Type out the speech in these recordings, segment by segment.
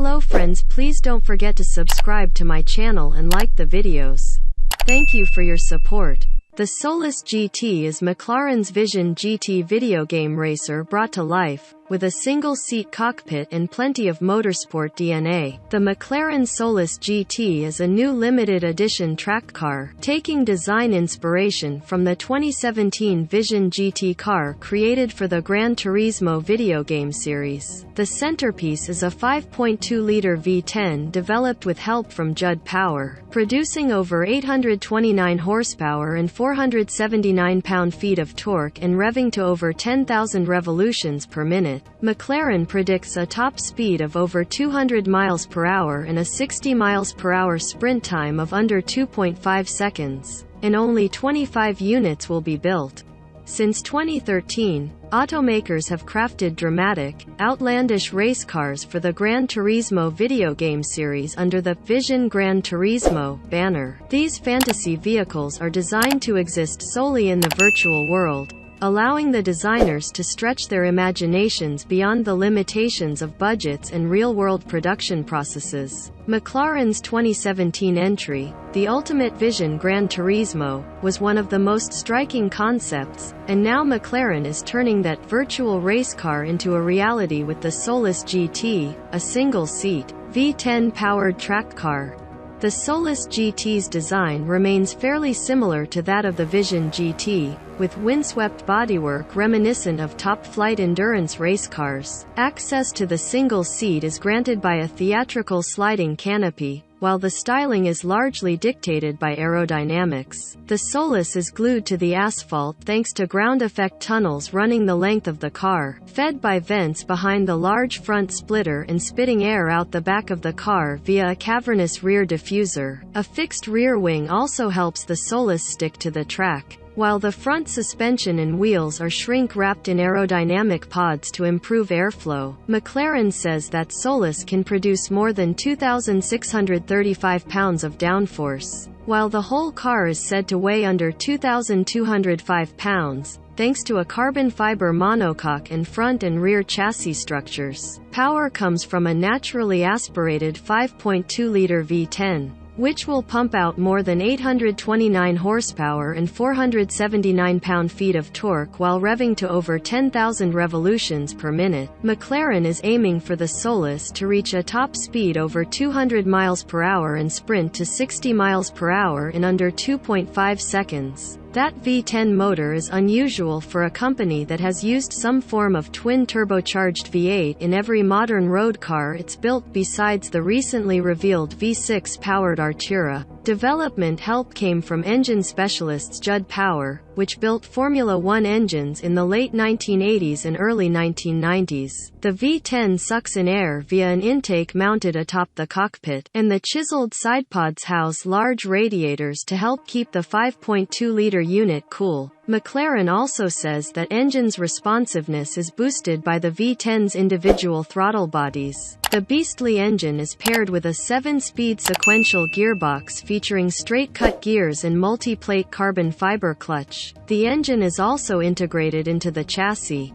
Hello friends, please don't forget to subscribe to my channel and like the videos. Thank you for your support. The Solus GT is McLaren's Vision GT video game racer brought to life, with a single-seat cockpit and plenty of motorsport DNA. The McLaren Solus GT is a new limited edition track car, taking design inspiration from the 2017 Vision GT car created for the Gran Turismo video game series. The centerpiece is a 5.2-liter V-10 developed with help from Judd Power, producing over 829 horsepower and 479 pound-feet of torque and revving to over 10,000 revolutions per minute. McLaren predicts a top speed of over 200 miles per hour and a 60 miles per hour sprint time of under 2.5 seconds, and only 25 units will be built. Since 2013, automakers have crafted dramatic, outlandish race cars for the Gran Turismo video game series under the Vision Gran Turismo banner. These fantasy vehicles are designed to exist solely in the virtual world, allowing the designers to stretch their imaginations beyond the limitations of budgets and real-world production processes. McLaren's 2017 entry, the ultimate Vision Gran Turismo, was one of the most striking concepts, and now McLaren is turning that virtual race car into a reality with the Solus GT, a single-seat, V10 powered track car. The Solus GT's design remains fairly similar to that of the Vision GT, with windswept bodywork reminiscent of top-flight endurance race cars. Access to the single seat is granted by a theatrical sliding canopy, while the styling is largely dictated by aerodynamics. The Solus is glued to the asphalt thanks to ground effect tunnels running the length of the car, fed by vents behind the large front splitter and spitting air out the back of the car via a cavernous rear diffuser. A fixed rear wing also helps the Solus stick to the track, while the front suspension and wheels are shrink-wrapped in aerodynamic pods to improve airflow. McLaren says that Solus can produce more than 2,635 pounds of downforce, while the whole car is said to weigh under 2,205 pounds, thanks to a carbon fiber monocoque and front and rear chassis structures. Power comes from a naturally aspirated 5.2-liter V10, which will pump out more than 829 horsepower and 479 pound-feet of torque while revving to over 10,000 revolutions per minute. McLaren is aiming for the Solus to reach a top speed over 200 miles per hour and sprint to 60 miles per hour in under 2.5 seconds. That V10 motor is unusual for a company that has used some form of twin-turbocharged V8 in every modern road car it's built besides the recently revealed V6 powered Artura. Development help came from engine specialists Judd Power, which built Formula One engines in the late 1980s and early 1990s. The V10 sucks in air via an intake mounted atop the cockpit, and the chiseled sidepods house large radiators to help keep the 5.2-liter unit cool. McLaren also says that engine's responsiveness is boosted by the V10's individual throttle bodies. The beastly engine is paired with a 7-speed sequential gearbox featuring straight-cut gears and multi-plate carbon fiber clutch. The engine is also integrated into the chassis,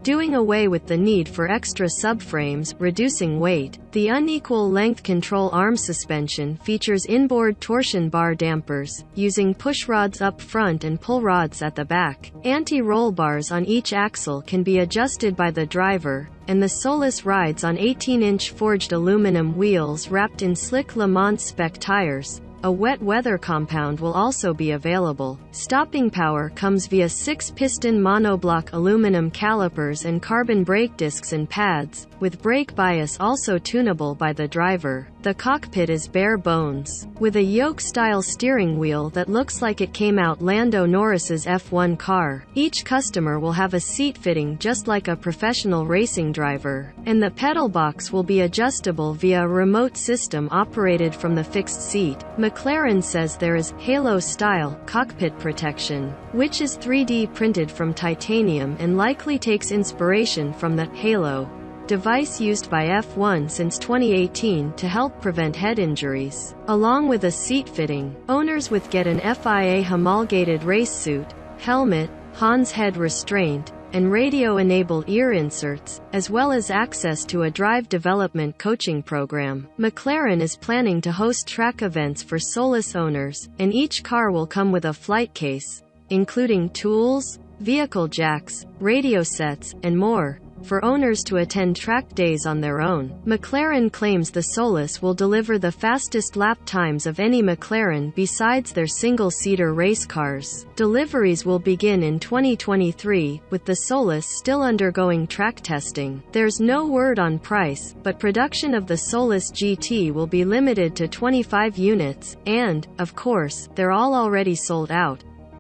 doing away with the need for extra subframes, reducing weight. The unequal length control arm suspension features inboard torsion bar dampers, using push rods up front and pull rods at the back. Anti-roll bars on each axle can be adjusted by the driver, and the Solus rides on 18-inch forged aluminum wheels wrapped in slick Le Mans spec tires. A wet weather compound will also be available. Stopping power comes via 6-piston monoblock aluminum calipers and carbon brake discs and pads, with brake bias also tunable by the driver. The cockpit is bare bones, with a yoke-style steering wheel that looks like it came out Lando Norris's F1 car. Each customer will have a seat fitting just like a professional racing driver, and the pedal box will be adjustable via a remote system operated from the fixed seat. McLaren says there is Halo-style cockpit protection, which is 3D printed from titanium and likely takes inspiration from the Halo device used by F1 since 2018 to help prevent head injuries. Along with a seat fitting, owners get an FIA homologated race suit, helmet, Hans head restraint, and radio-enabled ear inserts, as well as access to a drive development coaching program. McLaren is planning to host track events for Solus owners, and each car will come with a flight case, including tools, vehicle jacks, radio sets, and more, for owners to attend track days on their own. McLaren claims the Solus will deliver the fastest lap times of any McLaren besides their single-seater race cars. Deliveries will begin in 2023, with the Solus still undergoing track testing. There's no word on price, but production of the Solus GT will be limited to 25 units, and, of course, they're all already sold out.